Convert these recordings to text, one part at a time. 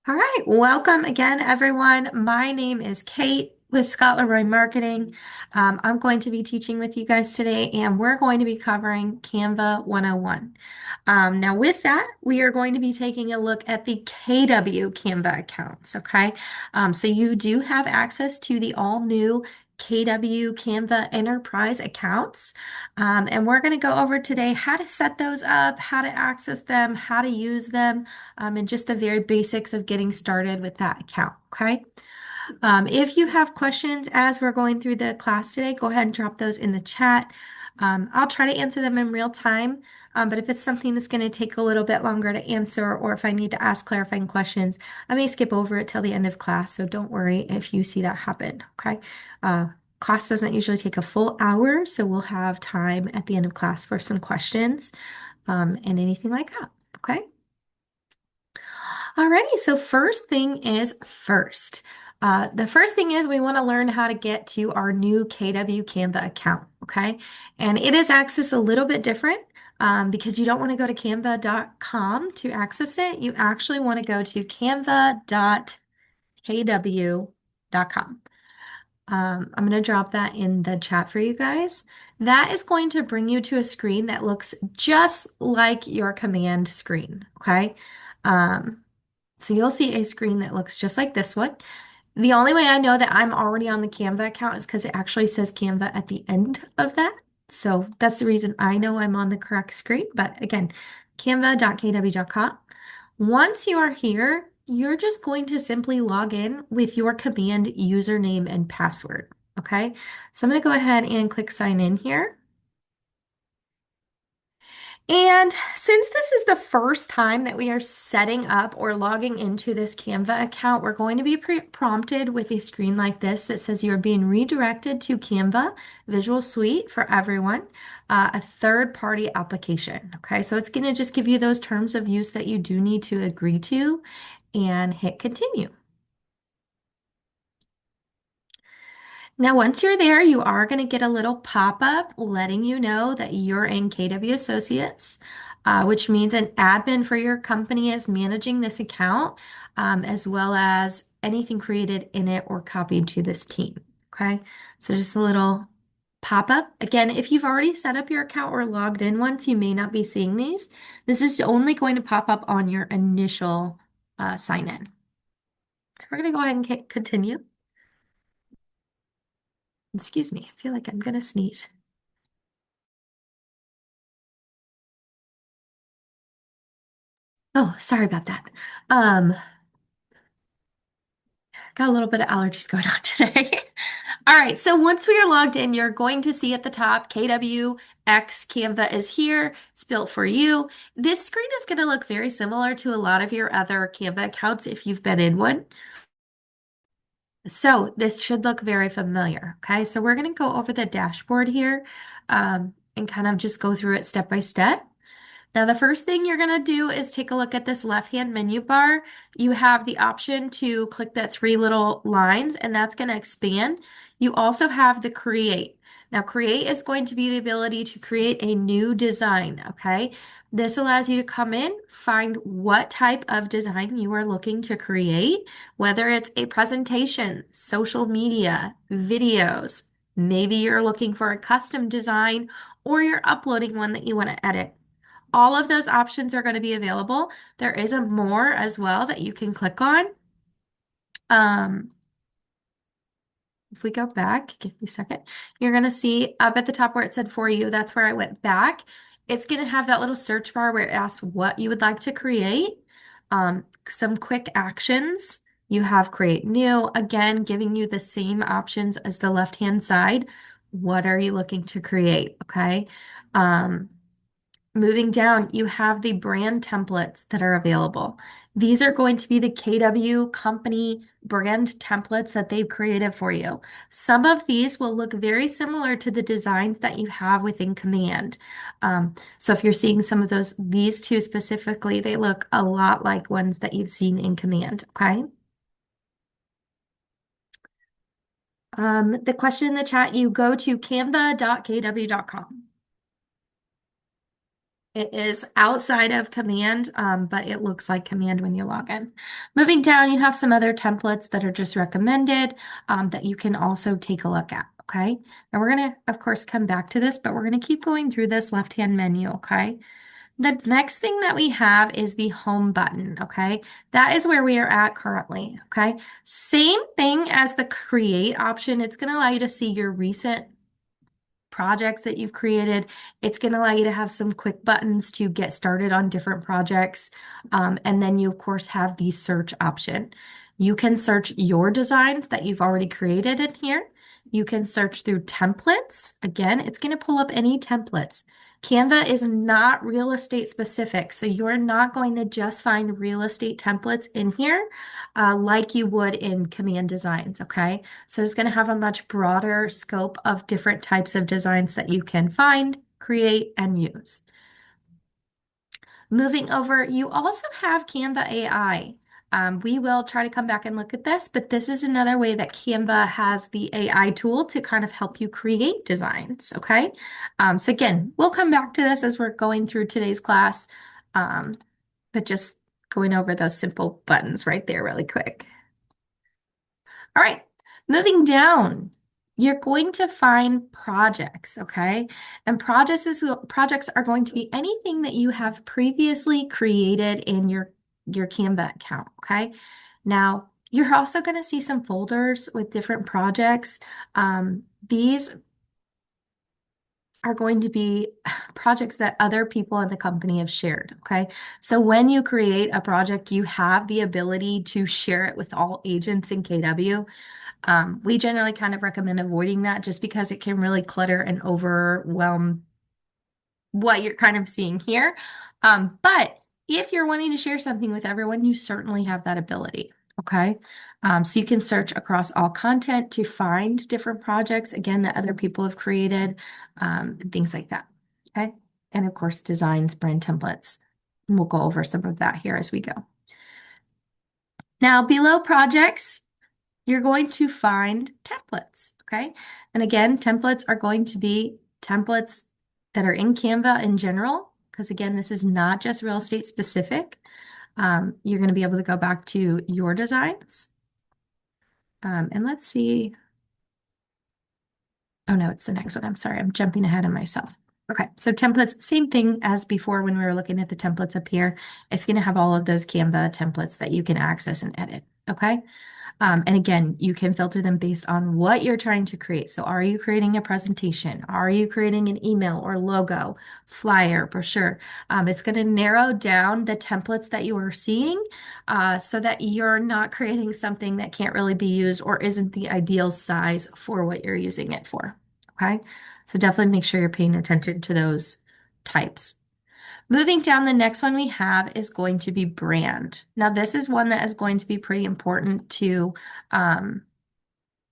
All right, welcome again, everyone. My name is Kate with Scott Leroy Marketing. I'm going to be teaching with you guys today, and we're going to be covering Canva 101. Now, with that, we are going to be taking a look at the KW Canva accounts, okay? So you do have access to the all-new KW Canva Enterprise accounts. And we're going to go over today how to set those up, how to access them, how to use them, and just the very basics of getting started with that account, okay? If you have questions as we're going through the class today, go ahead and drop those in the chat. I'll try to answer them in real time, but if it's something that's going to take a little bit longer to answer, or if I need to ask clarifying questions, I may skip over it till the end of class, so don't worry if you see that happen, okay? Class doesn't usually take a full hour, so we'll have time at the end of class for some questions, and anything like that, okay? Alrighty, so first thing is first. The first thing is we want to learn how to get to our new KW Canva account, okay? And it is accessed a little bit different because you don't want to go to canva.com to access it. You actually want to go to canva.kw.com. I'm going to drop that in the chat for you guys. That is going to bring you to a screen that looks just like your command screen, okay? Um, so you'll see a screen that looks just like this one. The only way I know that I'm already on the Canva account is because it actually says Canva at the end of that. So that's the reason I know I'm on the correct screen. But again, canva.kw.com. Once you are here, you're just going to simply log in with your command username and password. Okay, so I'm going to go ahead and click sign in here. And since this is the first time that we are setting up or logging into this Canva account, we're going to be prompted with a screen like this that says you're being redirected to Canva Visual Suite for everyone, a third-party application. Okay, so it's going to just give you those terms of use that you do need to agree to and hit continue. Now, once you're there, you are going to get a little pop-up letting you know that you're in KW Associates, which means an admin for your company is managing this account, as well as anything created in it or copied to this team. Okay, so just a little pop-up. Again, if you've already set up your account or logged in once, you may not be seeing these. This is only going to pop up on your initial sign in. So we're going to go ahead and continue. Excuse me, I feel like I'm going to sneeze. Oh, sorry about that. Um, got a little bit of allergies going on today. All right, so once we are logged in, you're going to see at the top KWX Canva is here. It's built for you. This screen is going to look very similar to a lot of your other Canva accounts if you've been in one. So this should look very familiar. Okay, so we're going to go over the dashboard here and kind of just go through it step by step. Now, the first thing you're going to do is take a look at this left-hand menu bar. You have the option to click that three little lines, and that's going to expand. You also have the create. Now, create is going to be the ability to create a new design, okay? This allows you to come in, find what type of design you are looking to create, whether it's a presentation, social media, videos. Maybe you're looking for a custom design or you're uploading one that you want to edit. All of those options are going to be available. There is a more as well that you can click on. Um, if we go back, give me a second, you're going to see up at the top where it said for you, that's where I went back. It's going to have that little search bar where it asks what you would like to create. Some quick actions. You have create new, again, giving you the same options as the left-hand side. What are you looking to create? Okay. Moving down, you have the brand templates that are available. These are going to be the KW company brand templates that they've created for you. Some of these will look very similar to the designs that you have within Command. So if you're seeing some of those, these two specifically, they look a lot like ones that you've seen in Command, okay? The question in the chat, you go to canva.kw.com. It is outside of Command, but it looks like Command when you log in. Moving down, you have some other templates that are just recommended that you can also take a look at, okay? Now we're going to, of course, come back to this, but we're going to keep going through this left-hand menu, okay? The next thing that we have is the home button, okay? That is where we are at currently, okay? Same thing as the create option. It's going to allow you to see your recent projects that you've created. It's going to allow you to have some quick buttons to get started on different projects. And then you, of course, have the search option. You can search your designs that you've already created in here. You can search through templates. Again, it's going to pull up any templates. Canva is not real estate specific, so you're not going to just find real estate templates in here like you would in Command Designs, okay? So it's going to have a much broader scope of different types of designs that you can find, create, and use. Moving over, you also have Canva AI. We will try to come back and look at this, but this is another way that Canva has the AI tool to kind of help you create designs, okay? So again, we'll come back to this as we're going through today's class, but just going over those simple buttons right there really quick. All right, moving down, you're going to find projects, okay? And projects are going to be anything that you have previously created in your Canva account, okay? Now, you're also going to see some folders with different projects. These are going to be projects that other people in the company have shared, okay? So when you create a project, you have the ability to share it with all agents in KW. We generally kind of recommend avoiding that just because it can really clutter and overwhelm what you're kind of seeing here. But if you're wanting to share something with everyone, you certainly have that ability. Okay. So you can search across all content to find different projects, again, that other people have created, and things like that. Okay. And of course, designs, brand templates. And we'll go over some of that here as we go. Now, below projects, you're going to find templates, okay? And again, templates are going to be templates that are in Canva in general, because again, this is not just real estate specific. You're going to be able to go back to your designs. And let's see. Oh no, it's the next one. I'm sorry, I'm jumping ahead of myself. Okay, so templates, same thing as before when we were looking at the templates up here. It's going to have all of those Canva templates that you can access and edit, okay? And again, you can filter them based on what you're trying to create. So are you creating a presentation? Are you creating an email or logo, flyer, brochure? It's going to narrow down the templates that you are seeing so that you're not creating something that can't really be used or isn't the ideal size for what you're using it for. Okay, so definitely make sure you're paying attention to those types. Moving down, the next one we have is going to be brand. Now, this is one that is going to be pretty important to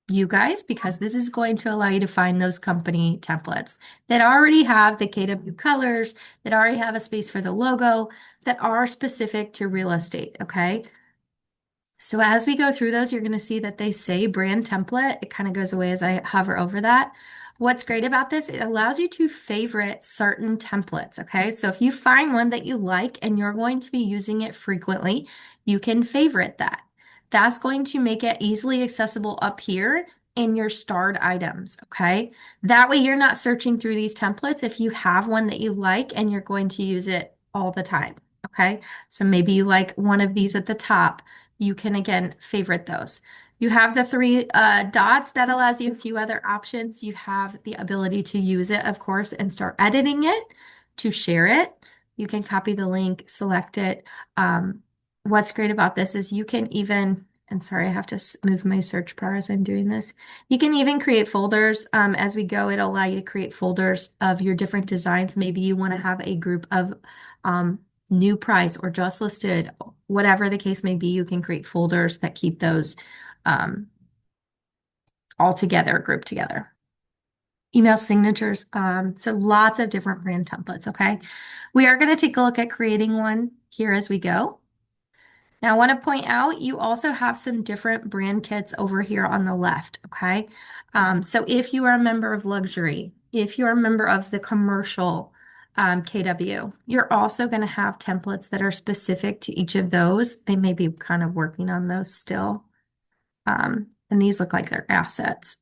you guys because this is going to allow you to find those company templates that already have the KW colors, that already have a space for the logo, that are specific to real estate, okay? So as we go through those, you're going to see that they say brand template. It kind of goes away as I hover over that. What's great about this, it allows you to favorite certain templates, okay? So if you find one that you like and you're going to be using it frequently, you can favorite that. That's going to make it easily accessible up here in your starred items, okay? That way you're not searching through these templates if you have one that you like and you're going to use it all the time, okay? So maybe you like one of these at the top. You can, again, favorite those. You have the three dots that allows you a few other options. You have the ability to use it, of course, and start editing it, to share it. You can copy the link, select it. What's great about this is you can even, and sorry, I have to move my search bar as I'm doing this. You can even create folders as we go. It'll allow you to create folders of your different designs. Maybe you want to have a group of new price or just listed, whatever the case may be, you can create folders that keep those all together, grouped together. Email signatures, so lots of different brand templates, okay? We are going to take a look at creating one here as we go. Now, I want to point out, you also have some different brand kits over here on the left, okay? So if you are a member of luxury, if you're a member of the commercial, KW. You're also going to have templates that are specific to each of those. They may be kind of working on those still. And these look like they're assets.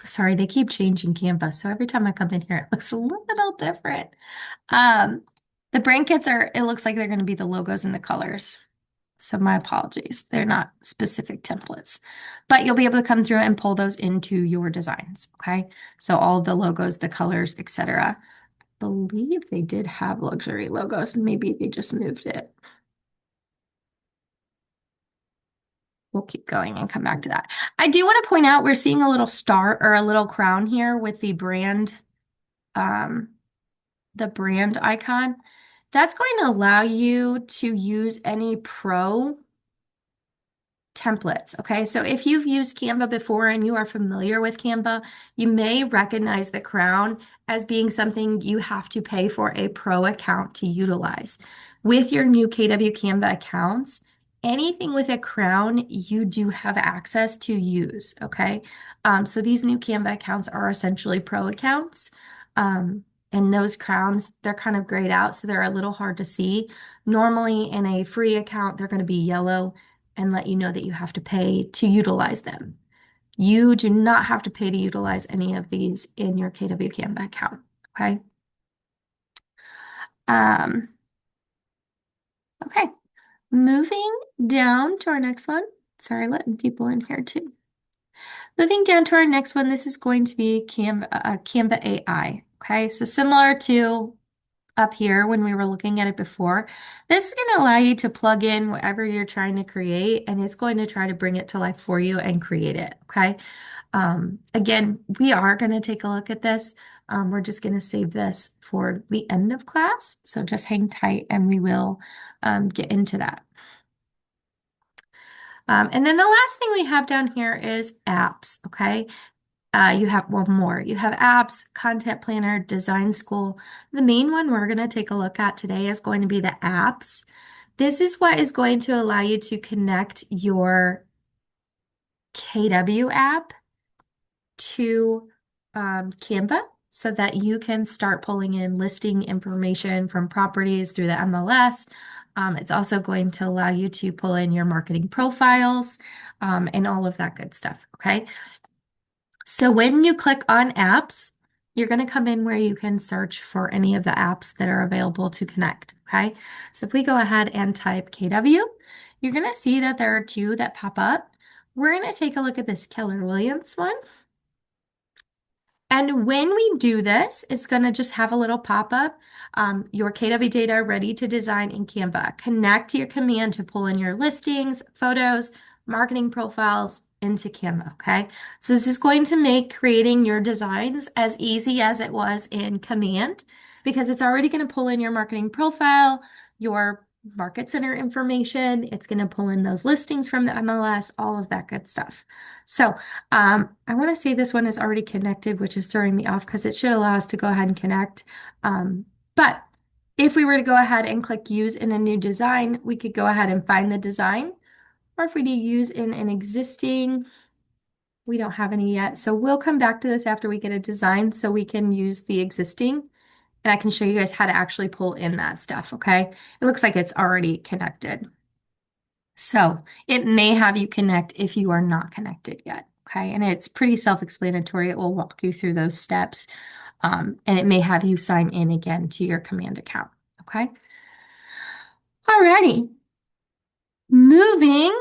Sorry, they keep changing Canva. So every time I come in here, it looks a little different. Um, the brand kits are, it looks like they're going to be the logos and the colors. So my apologies. They're not specific templates, but you'll be able to come through and pull those into your designs. Okay. So all the logos, the colors, etc. Believe they did have luxury logos. Maybe they just moved it. We'll keep going and come back to that. I do want to point out we're seeing a little star or a little crown here with um, the brand icon. That's going to allow you to use any pro templates. Okay, so if you've used Canva before and you are familiar with Canva, you may recognize the crown as being something you have to pay for a pro account to utilize. With your new KW Canva accounts, anything with a crown you do have access to use. Okay, so these new Canva accounts are essentially pro accounts. And those crowns, they're kind of grayed out, so they're a little hard to see. Normally, in a free account, they're going to be yellow and let you know that you have to pay to utilize them. You do not have to pay to utilize any of these in your KW Canva account, okay? Um, okay, moving down to our next one. Sorry, letting people in here too. Moving down to our next one, this is going to be Canva AI, okay? So similar to up here when we were looking at it before. This is going to allow you to plug in whatever you're trying to create, and it's going to try to bring it to life for you and create it, okay? Again, we are going to take a look at this. We're just going to save this for the end of class, so just hang tight and we will get into that. And then the last thing we have down here is apps, okay? You have one more. You have apps, content planner, design school. The main one we're going to take a look at today is going to be the apps. This is what is going to allow you to connect your KW app to Canva so that you can start pulling in listing information from properties through the MLS. It's also going to allow you to pull in your marketing profiles and all of that good stuff, okay? So when you click on apps, you're going to come in where you can search for any of the apps that are available to connect, okay? So if we go ahead and type KW, you're going to see that there are two that pop up. We're going to take a look at this Keller Williams one. And when we do this, it's going to just have a little pop-up, your KW data ready to design in Canva. Connect your command to pull in your listings, photos, marketing profiles into Canva, okay? So this is going to make creating your designs as easy as it was in Command because it's already going to pull in your marketing profile, your market center information. It's going to pull in those listings from the MLS, all of that good stuff. So I want to say this one is already connected, which is throwing me off because it should allow us to go ahead and connect. But if we were to go ahead and click use in a new design, we could go ahead and find the design. Or if we do use in an existing, we don't have any yet. So we'll come back to this after we get a design so we can use the existing. And I can show you guys how to actually pull in that stuff, okay? It looks like it's already connected. So it may have you connect if you are not connected yet, okay? And it's pretty self-explanatory. It will walk you through those steps. And it may have you sign in again to your command account, okay? Alrighty. Moving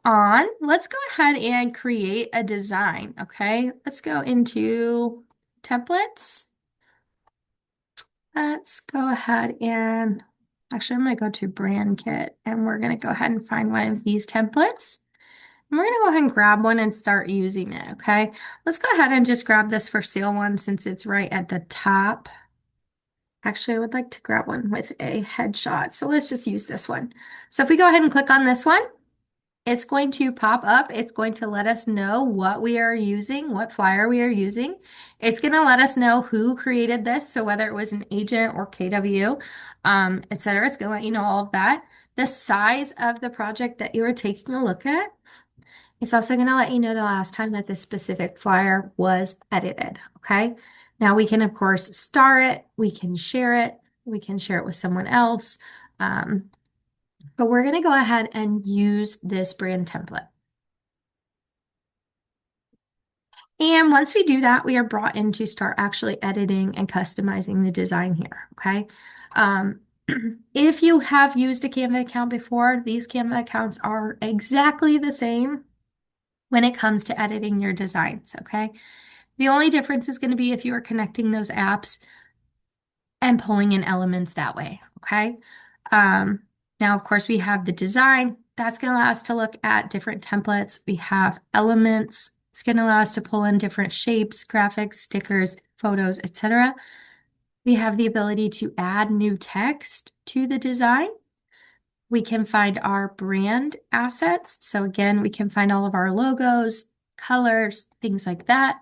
on, let's go ahead and create a design, okay? Let's go into templates. Let's go ahead and actually, I'm going to go to brand kit and we're going to go ahead and find one of these templates. And we're going to go ahead and grab one and start using it, okay? Let's go ahead and just grab this for sale one since it's right at the top. Actually, I would like to grab one with a headshot. So let's just use this one. So if we go ahead and click on this one, it's going to pop up. It's going to let us know what we are using, what flyer we are using. It's going to let us know who created this. So whether it was an agent or KW, etc. It's going to let you know all of that. The size of the project that you are taking a look at. It's also going to let you know the last time that this specific flyer was edited, okay? Now we can, of course, star it, we can share it, we can share it with someone else. Um, but we're going to go ahead and use this brand template. And once we do that, we are brought in to start actually editing and customizing the design here, okay? Um, if you have used a Canva account before, these Canva accounts are exactly the same when it comes to editing your designs, okay? The only difference is going to be if you are connecting those apps and pulling in elements that way, okay? Um, Now, of course, we have the design. That's going to allow us to look at different templates. We have elements. It's going to allow us to pull in different shapes, graphics, stickers, photos, etc. We have the ability to add new text to the design. We can find our brand assets. So again, we can find all of our logos, colors, things like that.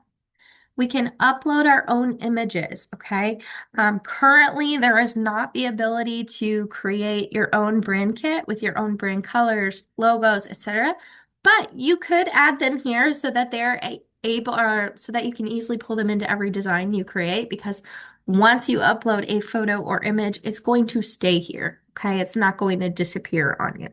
We can upload our own images, okay? Currently, there is not the ability to create your own brand kit with your own brand colors, logos, etc. But you could add them here so that they're able, or so that you can easily pull them into every design you create, because once you upload a photo or image, it's going to stay here, okay? It's not going to disappear on you.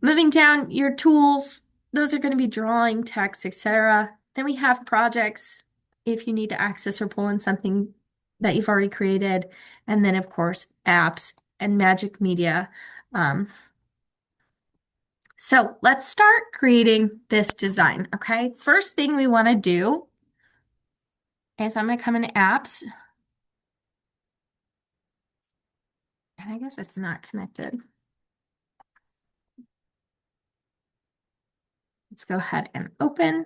Moving down your tools, those are going to be drawing, text, etc. Then we have projects if you need to access or pull in something that you've already created. And then, of course, apps and magic media. So let's start creating this design, okay? First thing we want to do is I'm going to come into apps. And I guess it's not connected. Let's go ahead and open.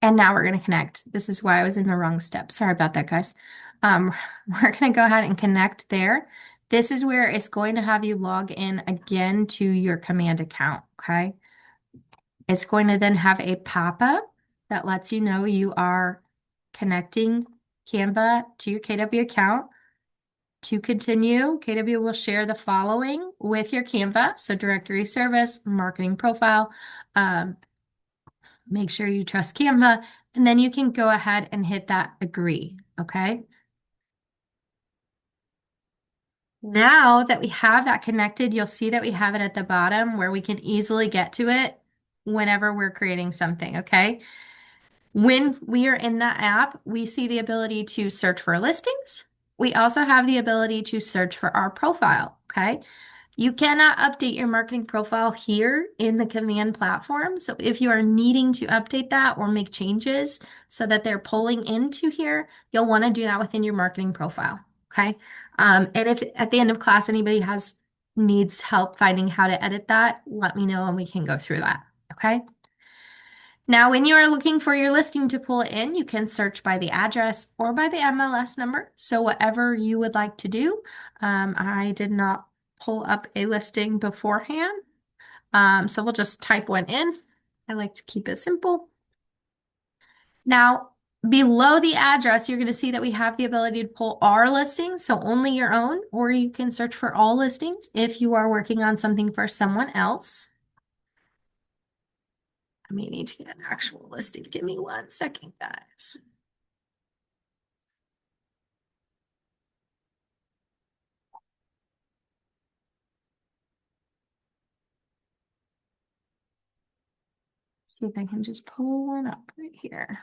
And now we're going to connect. This is why I was in the wrong step. Sorry about that, guys. Um, we're going to go ahead and connect there. This is where it's going to have you log in again to your command account, okay? It's going to then have a pop-up that lets you know you are connecting Canva to your KW account. To continue, KW will share the following with your Canva. So directory service, marketing profile, make sure you trust Canva, and then you can go ahead and hit that agree, okay? Now that we have that connected, you'll see that we have it at the bottom where we can easily get to it whenever we're creating something, okay? When we are in that app, we see the ability to search for listings. We also have the ability to search for our profile, okay? You cannot update your marketing profile here in the command platform. So if you are needing to update that or make changes so that they're pulling into here, you'll want to do that within your marketing profile, okay? And if at the end of class anybody needs help finding how to edit that, let me know and we can go through that, okay? Now, when you are looking for your listing to pull it in, you can search by the address or by the MLS number. So whatever you would like to do. I did not pull up a listing beforehand. So we'll just type one in. I like to keep it simple. Now, below the address, you're going to see that we have the ability to pull our listings, so only your own, or you can search for all listings if you are working on something for someone else. I may need to get an actual listing. Give me 1 second, guys. See if I can just pull one up right here.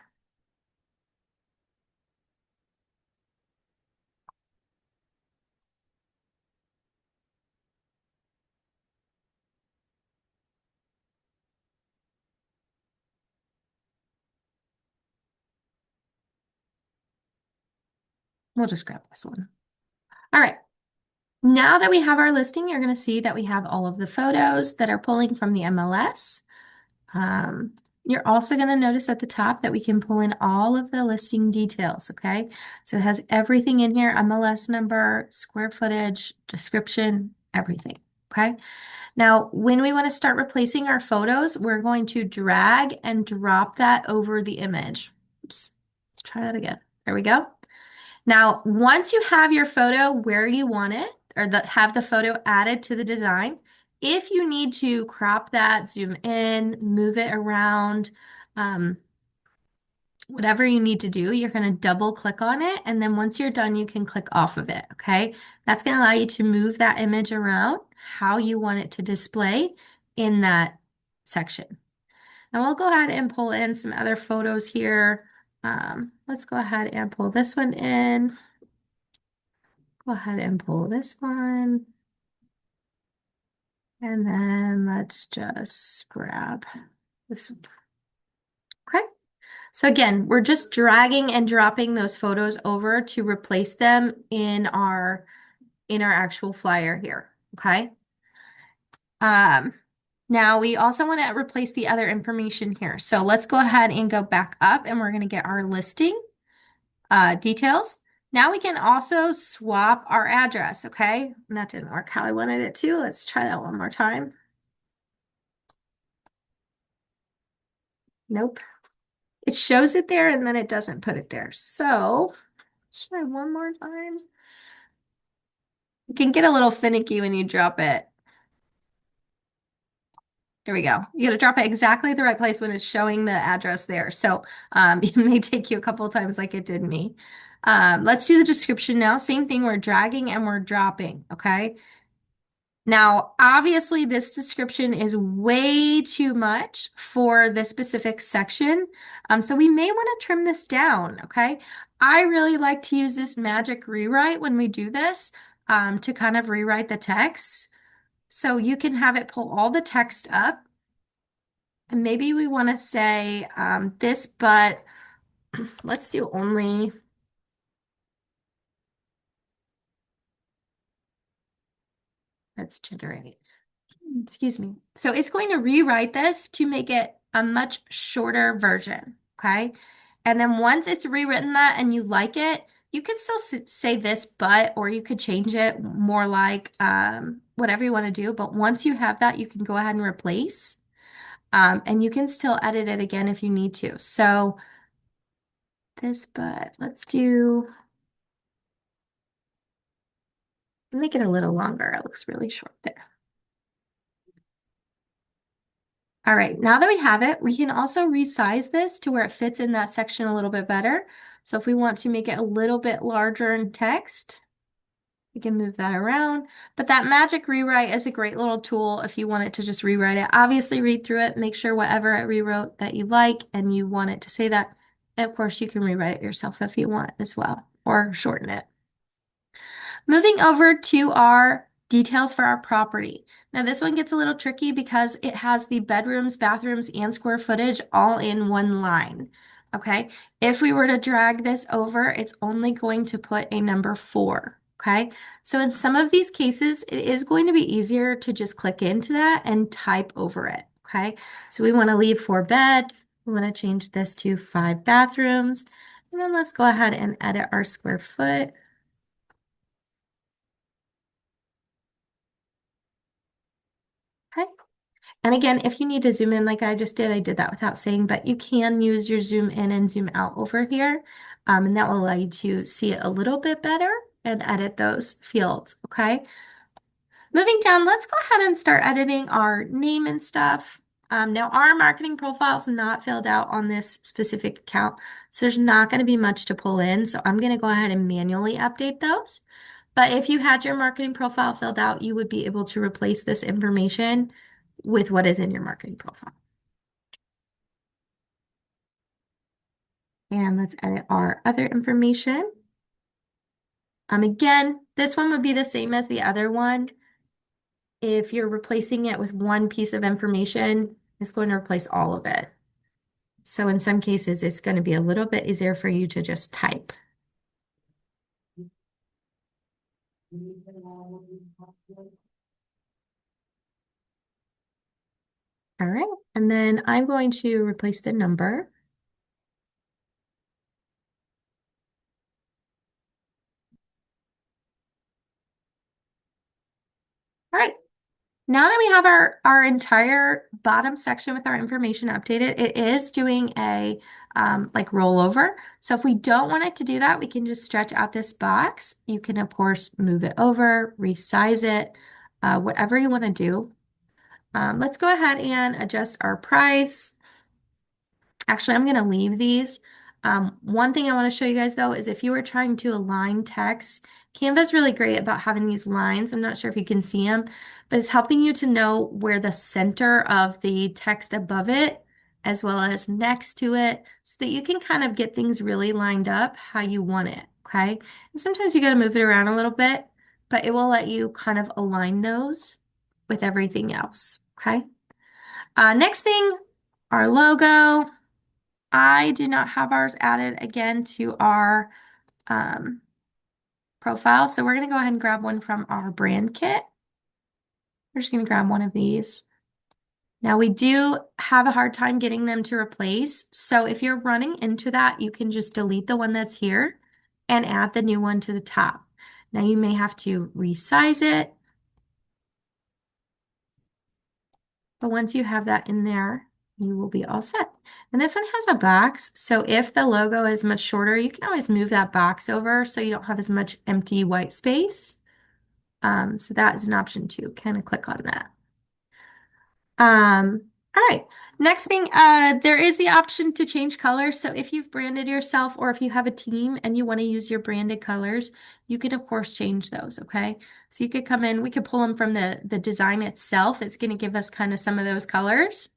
We'll just grab this one. All right. Now that we have our listing, you're going to see that we have all of the photos that are pulling from the MLS. You're also going to notice at the top that we can pull in all of the listing details, okay? So it has everything in here, MLS number, square footage, description, everything, okay? Now, when we want to start replacing our photos, we're going to drag and drop that over the image. Oops, let's try that again. There we go. Now, once you have your photo where you want it, or have the photo added to the design, if you need to crop that, zoom in, move it around, Whatever you need to do, you're going to double click on it. And then once you're done, you can click off of it. Okay. That's going to allow you to move that image around how you want it to display in that section. Now we'll go ahead and pull in some other photos here. Let's go ahead and pull this one in. Go ahead and pull this one. And then let's just grab this one. Okay. So again, we're just dragging and dropping those photos over to replace them in our actual flyer here. Okay. Um, Now we also want to replace the other information here. So let's go ahead and go back up and we're going to get our listing details. Now we can also swap our address, okay? And that didn't work how I wanted it to. Let's try that one more time. Nope. It shows it there and then it doesn't put it there. So let's try one more time. You can get a little finicky when you drop it. There we go. You got to drop it exactly the right place when it's showing the address there. So it may take you a couple of times like it did me. Let's do the description now. Same thing. We're dragging and we're dropping. Okay. Now, obviously, this description is way too much for this specific section. So we may want to trim this down. Okay. I really like to use this magic rewrite when we do this to kind of rewrite the text. So you can have it pull all the text up. And maybe we want to say this, but let's do only, let's generate, excuse me. So it's going to rewrite this to make it a much shorter version, okay? And then once it's rewritten that and you like it, you could still say this, but, or you could change it more like whatever you want to do. But once you have that, you can go ahead and replace. And you can still edit it again if you need to. So this, but let's do, make it a little longer. It looks really short there. All right, now that we have it, we can also resize this to where it fits in that section a little bit better. So if we want to make it a little bit larger in text, we can move that around. But that magic rewrite is a great little tool if you want it to just rewrite it. Obviously, read through it, make sure whatever it rewrote that you like and you want it to say that. And of course, you can rewrite it yourself if you want as well, or shorten it. Moving over to our details for our property. Now this one gets a little tricky because it has the bedrooms, bathrooms, and square footage all in one line. Okay, if we were to drag this over, it's only going to put a number 4. Okay, so in some of these cases, it is going to be easier to just click into that and type over it. Okay, so we want to leave 4 bed. We want to change this to 5 bathrooms. And then let's go ahead and edit our square foot. Okay. And again, if you need to zoom in like I just did, I did that without saying, but you can use your zoom in and zoom out over here. And that will allow you to see it a little bit better and edit those fields, okay? Moving down, let's go ahead and start editing our name and stuff. Now our marketing profile is not filled out on this specific account, so there's not going to be much to pull in. So I'm going to go ahead and manually update those. But if you had your marketing profile filled out, you would be able to replace this information with what is in your marketing profile. And let's edit our other information. Again, this one would be the same as the other one. If you're replacing it with one piece of information, it's going to replace all of it. So in some cases, it's going to be a little bit easier for you to just type. All right, and then I'm going to replace the number. All right, now that we have our entire bottom section with our information updated, it is doing a like rollover. So if we don't want it to do that, we can just stretch out this box. You can, of course, move it over, resize it, whatever you want to do. Let's go ahead and adjust our price. Actually, I'm going to leave these. One thing I want to show you guys though is if you were trying to align text, Canva is really great about having these lines. I'm not sure if you can see them, but it's helping you to know where the center of the text above it, as well as next to it, so that you can kind of get things really lined up how you want it, okay? And sometimes you got to move it around a little bit, but it will let you kind of align those with everything else, okay? Next thing, our logo. I do not have ours added again to our um, profile, so we're going to go ahead and grab one from our brand kit. We're just going to grab one of these. Now we do have a hard time getting them to replace, so if you're running into that, you can just delete the one that's here and add the new one to the top. Now you may have to resize it, but once you have that in there, you will be all set. And this one has a box, so if the logo is much shorter, you can always move that box over so you don't have as much empty white space. So that is an option too. Kind of click on that. All right. Next thing, there is the option to change colors. So if you've branded yourself or if you have a team and you want to use your branded colors, you can of course change those, okay? So you could come in, we could pull them from the design itself. It's going to give us kind of some of those colors.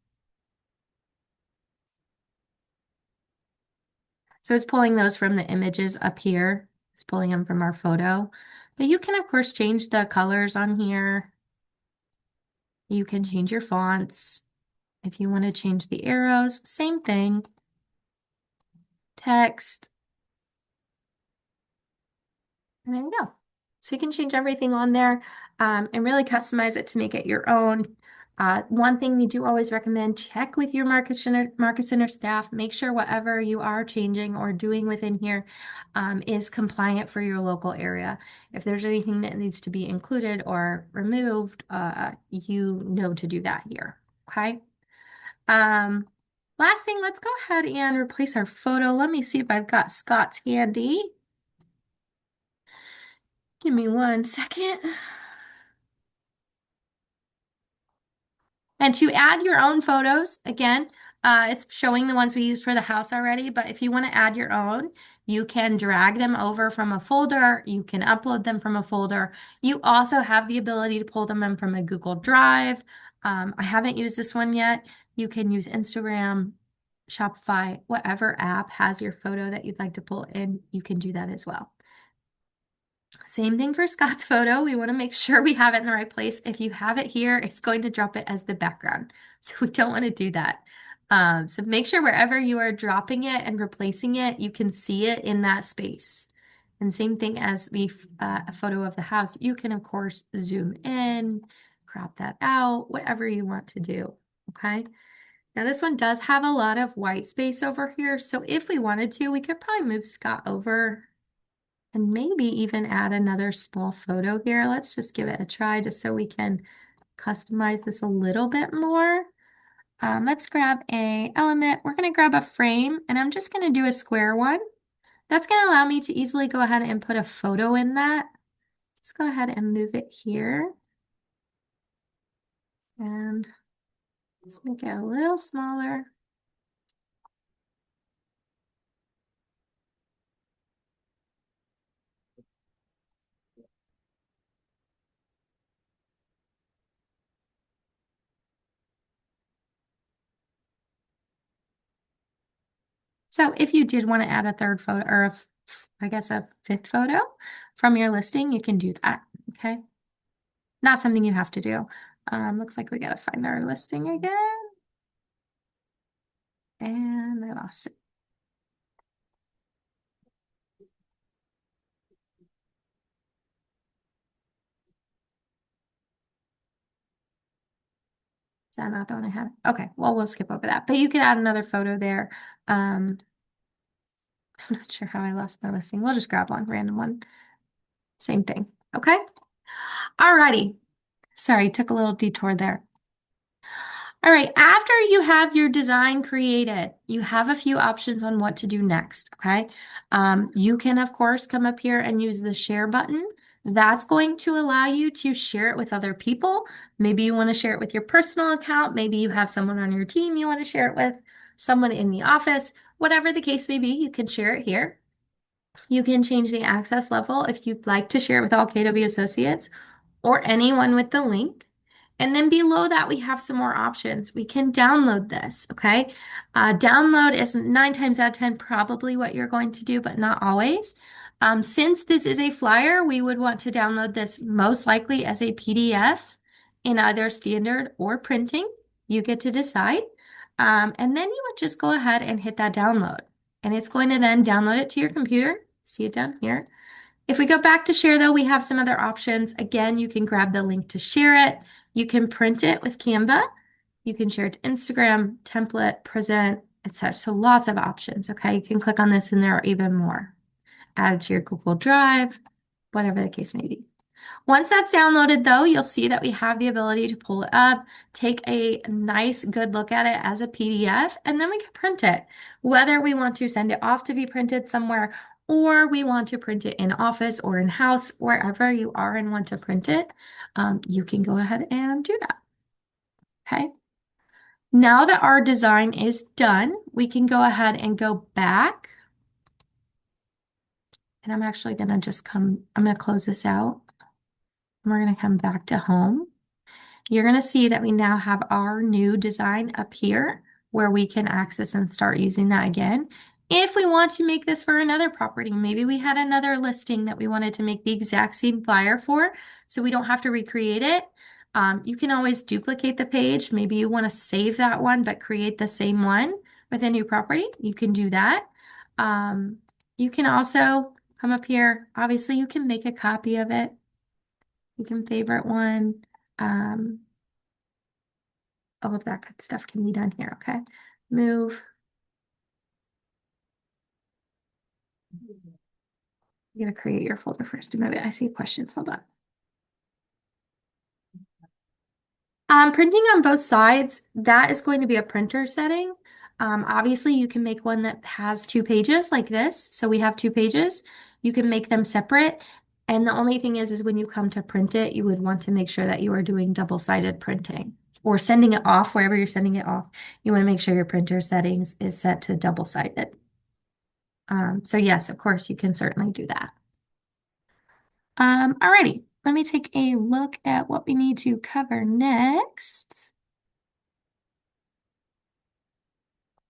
So it's pulling those from the images up here. It's pulling them from our photo. But you can of course change the colors on here. You can change your fonts. If you want to change the arrows, same thing. Text. And there you go. So you can change everything on there and really customize it to make it your own. One thing we do always recommend, check with your Market Center staff. Make sure whatever you are changing or doing within here is compliant for your local area. If there's anything that needs to be included or removed, you know to do that here, okay? Last thing, let's go ahead and replace our photo. Let me see if I've got Scott's handy. Give me 1 second. And to add your own photos, again, it's showing the ones we used for the house already, but if you want to add your own, you can drag them over from a folder. You can upload them from a folder. You also have the ability to pull them in from a Google Drive. I haven't used this one yet. You can use Instagram, Shopify, whatever app has your photo that you'd like to pull in, you can do that as well. Same thing for Scott's photo. We want to make sure we have it in the right place. If you have it here, it's going to drop it as the background. So we don't want to do that. So make sure wherever you are dropping it and replacing it, you can see it in that space. And same thing as the photo of the house. You can, of course, zoom in, crop that out, whatever you want to do. Okay. Now this one does have a lot of white space over here. So if we wanted to, we could probably move Scott over and maybe even add another small photo here. Let's just give it a try just so we can customize this a little bit more. Let's grab a element. We're going to grab a frame and I'm just going to do a square one. That's going to allow me to easily go ahead and put a photo in that. Let's go ahead and move it here. And let's make it a little smaller. So if you did want to add a third photo or I guess a fifth photo from your listing, you can do that, okay? Not something you have to do. Looks like we gotta find our listing again. And I lost it. Is that not the one I had? Okay, well, we'll skip over that. But you could add another photo there. I'm not sure how I lost my listing. We'll just grab one, random one. Same thing, okay? Alrighty. Sorry, took a little detour there. All right, after you have your design created, you have a few options on what to do next, okay? You can, of course, come up here and use the share button. That's going to allow you to share it with other people. Maybe you want to share it with your personal account. Maybe you have someone on your team you want to share it with, someone in the office. Whatever the case may be, you can share it here. You can change the access level if you'd like to share it with all KW associates or anyone with the link. And then below that, we have some more options. We can download this, okay? Download is 9 times out of 10 probably what you're going to do, but not always. Since this is a flyer, we would want to download this most likely as a PDF in either standard or printing. You get to decide. And then you would just go ahead and hit that download. And it's going to then download it to your computer. See it down here. If we go back to share though, we have some other options. Again, you can grab the link to share it. You can print it with Canva. You can share it to Instagram, template, present, etc. So lots of options, okay? You can click on this and there are even more. Add it to your Google Drive, whatever the case may be. Once that's downloaded though, you'll see that we have the ability to pull it up, take a nice good look at it as a PDF, and then we can print it. Whether we want to send it off to be printed somewhere or we want to print it in office or in house, wherever you are and want to print it, you can go ahead and do that. Okay. Now that our design is done, we can go ahead and go back. And I'm actually going to I'm going to close this out. And we're going to come back to home. You're going to see that we now have our new design up here where we can access and start using that again. If we want to make this for another property, maybe we had another listing that we wanted to make the exact same flyer for, so we don't have to recreate it. You can always duplicate the page. Maybe you want to save that one, but create the same one with a new property. You can do that. You can also come up here. Obviously, you can make a copy of it. You can favorite one. All of that good stuff can be done here, okay? Move. You're gonna create your folder first. Maybe I see a question. Hold on. Printing on both sides, that is going to be a printer setting. Obviously, you can make one that has 2 pages like this. So we have 2 pages. You can make them separate. And the only thing is when you come to print it, you would want to make sure that you are doing double-sided printing or sending it off wherever you're sending it off. You want to make sure your printer settings is set to double-sided. So yes, of course, you can certainly do that. Alrighty, let me take a look at what we need to cover next.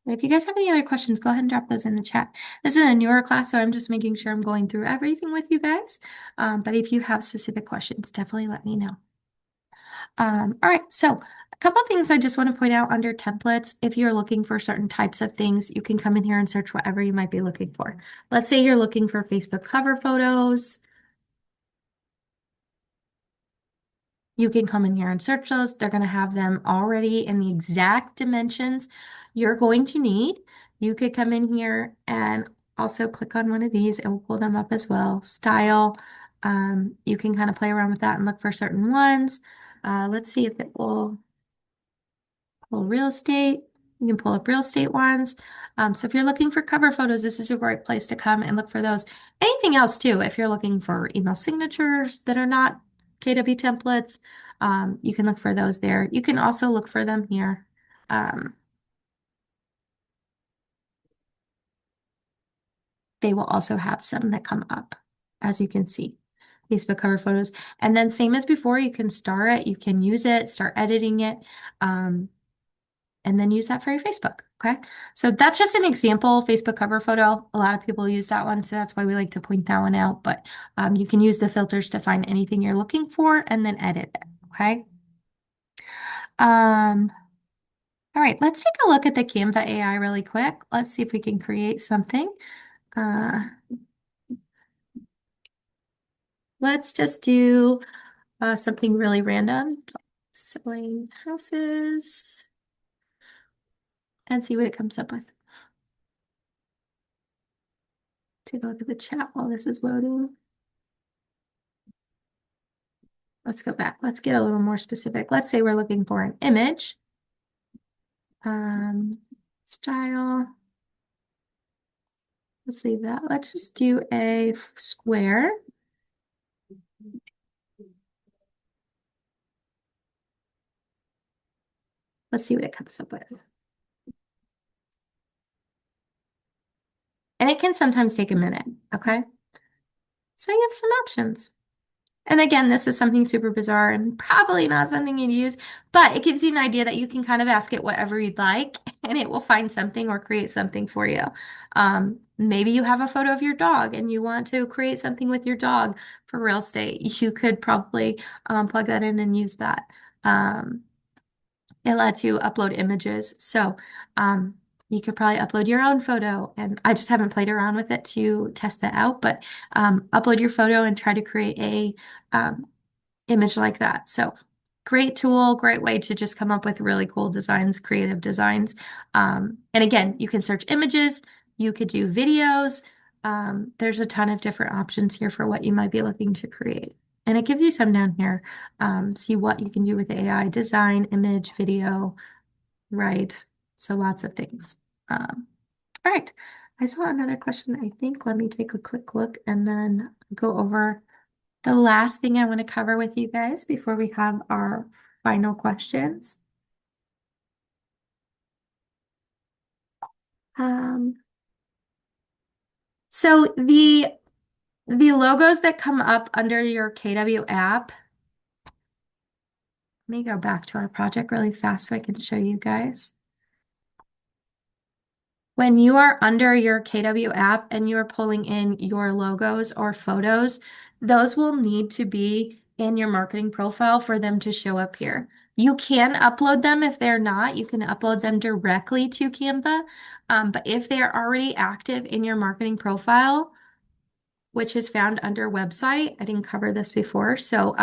If you guys have any other questions, go ahead and drop those in the chat. This is a newer class, so I'm just making sure I'm going through everything with you guys. But if you have specific questions, definitely let me know. All right, so a couple things I just want to point out under templates. If you're looking for certain types of things, you can come in here and search whatever you might be looking for. Let's say you're looking for Facebook cover photos. You can come in here and search those. They're going to have them already in the exact dimensions you're going to need. You could come in here and also click on one of these. It will pull them up as well. Style. You can kind of play around with that and look for certain ones. Let's see if it will pull real estate. You can pull up real estate ones. So if you're looking for cover photos, this is a great place to come and look for those. Anything else too, if you're looking for email signatures that are not KW templates, you can look for those there. You can also look for them here. They will also have some that come up, as you can see. Facebook cover photos. And then same as before, you can star it, you can use it, start editing it. And then use that for your Facebook, okay? So that's just an example Facebook cover photo. A lot of people use that one, so that's why we like to point that one out. But you can use the filters to find anything you're looking for and then edit it, okay? All right, let's take a look at the Canva AI really quick. Let's see if we can create something. Let's just do something really random. Selling houses. And see what it comes up with. Take a look at the chat while this is loading. Let's go back. Let's get a little more specific. Let's say we're looking for an image. Style. Let's leave that. Let's just do a square. Let's see what it comes up with. can sometimes take a minute, okay? So you have some options. And again, this is something super bizarre and probably not something you'd use, but it gives you an idea that you can kind of ask it whatever you'd like and it will find something or create something for you. Maybe you have a photo of your dog and you want to create something with your dog for real estate. You could probably plug that in and use that. Um, it lets you upload images. So you could probably upload your own photo. And I just haven't played around with it to test that out, but upload your photo and try to create a image like that. So great tool, great way to just come up with really cool designs, creative designs. And again, you can search images, you could do videos. There's a ton of different options here for what you might be looking to create. And it gives you some down here. See what you can do with AI, design, image, video, right? So lots of things. All right. I saw another question, I think. Let me take a quick look and then go over the last thing I want to cover with you guys before we have our final questions. Um, so the logos that come up under your KW app, let me go back to our project really fast so I can show you guys. When you are under your KW app and you're pulling in your logos or photos, those will need to be in your marketing profile for them to show up here. You can upload them if they're not. You can upload them directly to Canva. But if they are already active in your marketing profile, which is found under website, I didn't cover this before. So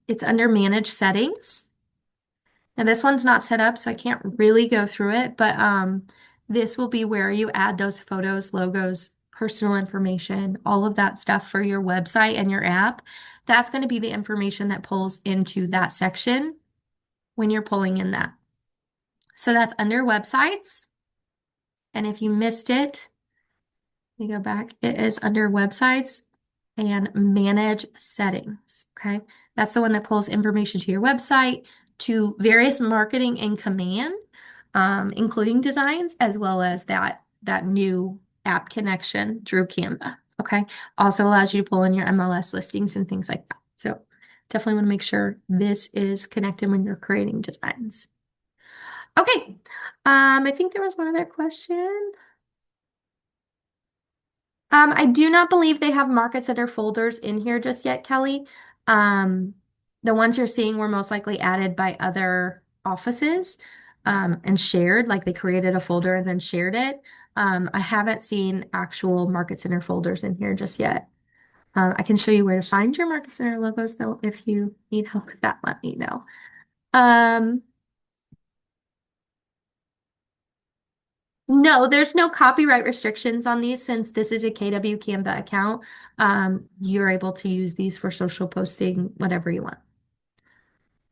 it's under manage settings. Now this one's not set up, so I can't really go through it, but this will be where you add those photos, logos, personal information, all of that stuff for your website and your app. That's going to be the information that pulls into that section when you're pulling in that. So that's under websites. And if you missed it, let me go back. It is under websites and manage settings. Okay. That's the one that pulls information to your website, to various marketing and command, including designs, as well as that new app connection through Canva. Okay. Also allows you to pull in your MLS listings and things like that. So definitely want to make sure this is connected when you're creating designs. Okay. I think there was one other question. I do not believe they have market center folders in here just yet, Kelly. The ones you're seeing were most likely added by other offices and shared, like they created a folder and then shared it. I haven't seen actual market center folders in here just yet. I can show you where to find your market center logos though. If you need help with that, let me know. No, there's no copyright restrictions on these since this is a KW Canva account. You're able to use these for social posting, whatever you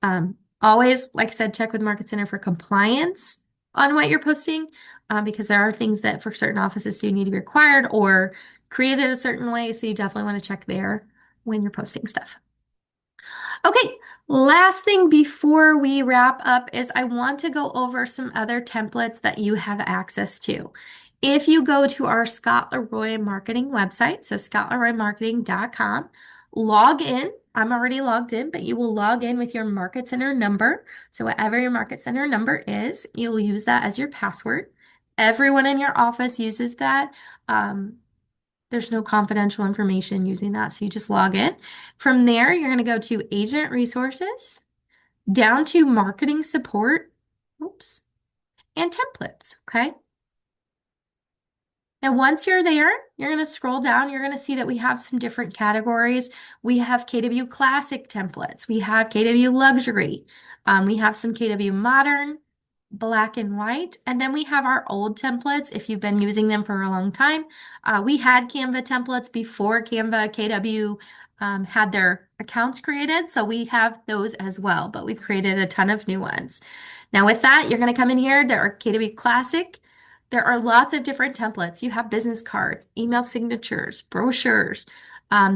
want. Always, like I said, check with Market Center for compliance on what you're posting, because there are things that for certain offices do need to be required or created a certain way. So you definitely want to check there when you're posting stuff. Okay, last thing before we wrap up is I want to go over some other templates that you have access to. If you go to our Scott Leroy Marketing website, so scottleroymarketing.com, log in. I'm already logged in, but you will log in with your Market Center number. So whatever your Market Center number is, you'll use that as your password. Everyone in your office uses that. There's no confidential information using that, so you just log in. From there, you're going to go to Agent Resources, down to Marketing Support, oops, and Templates, okay? Now, once you're there, you're going to scroll down. You're going to see that we have some different categories. We have KW Classic templates. We have KW Luxury. We have some KW Modern, black and white. And then we have our old templates if you've been using them for a long time. We had Canva templates before Canva KW had their accounts created. So we have those as well, but we've created a ton of new ones. Now with that, you're going to come in here. There are KW Classic. There are lots of different templates. You have business cards, email signatures, brochures.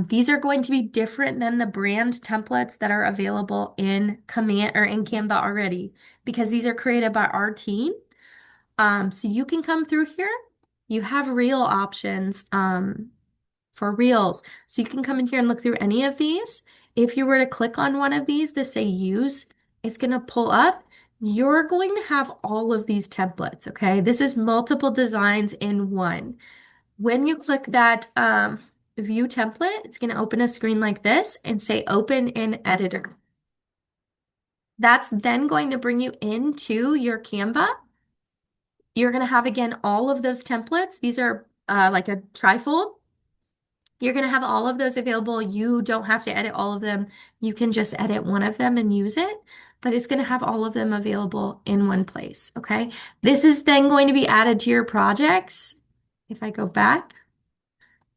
These are going to be different than the brand templates that are available in Command or in Canva already, because these are created by our team. So you can come through here You have reel options for reels. So you can come in here and look through any of these. If you were to click on one of these that say use, it's going to pull up. You're going to have all of these templates, okay? This is multiple designs in one. When you click that view template, it's going to open a screen like this and say open in editor. That's then going to bring you into your Canva. You're going to have, again, all of those templates. These are like a trifold. You're going to have all of those available. You don't have to edit all of them. You can just edit one of them and use it, but it's going to have all of them available in one place, okay? This is then going to be added to your projects. If I go back,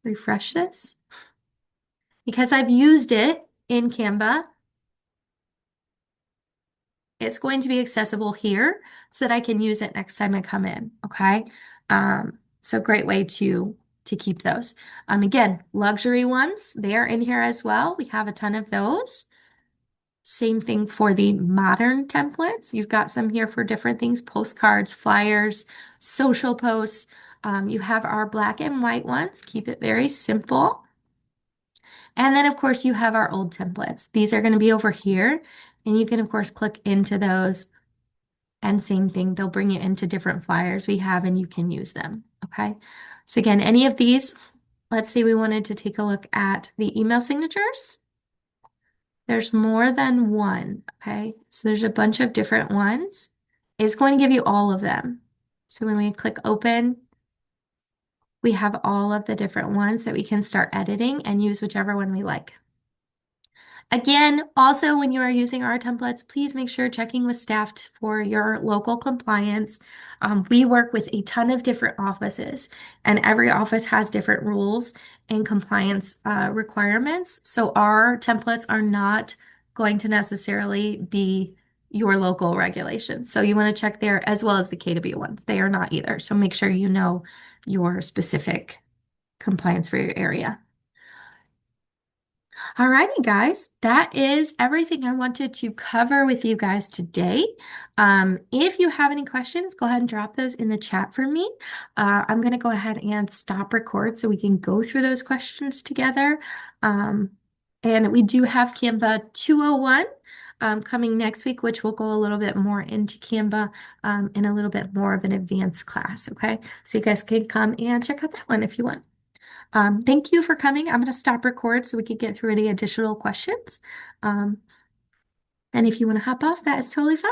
refresh this, because I've used it in Canva, it's going to be accessible here so that I can use it next time I come in, okay? So great way to keep those. Again, luxury ones, they are in here as well. We have a ton of those. Same thing for the modern templates. You've got some here for different things, postcards, flyers, social posts. You have our black and white ones. Keep it very simple. And then, of course, you have our old templates. These are going to be over here, and you can, of course, click into those. And same thing, they'll bring you into different flyers we have, and you can use them, okay? So again, any of these, let's say we wanted to take a look at the email signatures. There's more than one, okay? So there's a bunch of different ones. It's going to give you all of them. So when we click open, we have all of the different ones that we can start editing and use whichever one we like. Again, also when you are using our templates, please make sure checking with staff for your local compliance. We work with a ton of different offices, and every office has different rules and compliance requirements. So our templates are not going to necessarily be your local regulations. So you want to check there as well as the KW ones. They are not either. So make sure you know your specific compliance for your area. Alrighty, guys, that is everything I wanted to cover with you guys today. If you have any questions, go ahead and drop those in the chat for me. I'm going to go ahead and stop record so we can go through those questions together. And we do have Canva 201 coming next week, which will go a little bit more into Canva in a little bit more of an advanced class, okay? So you guys can come and check out that one if you want. Thank you for coming. I'm going to stop record so we can get through any additional questions. And if you want to hop off, that is totally fine.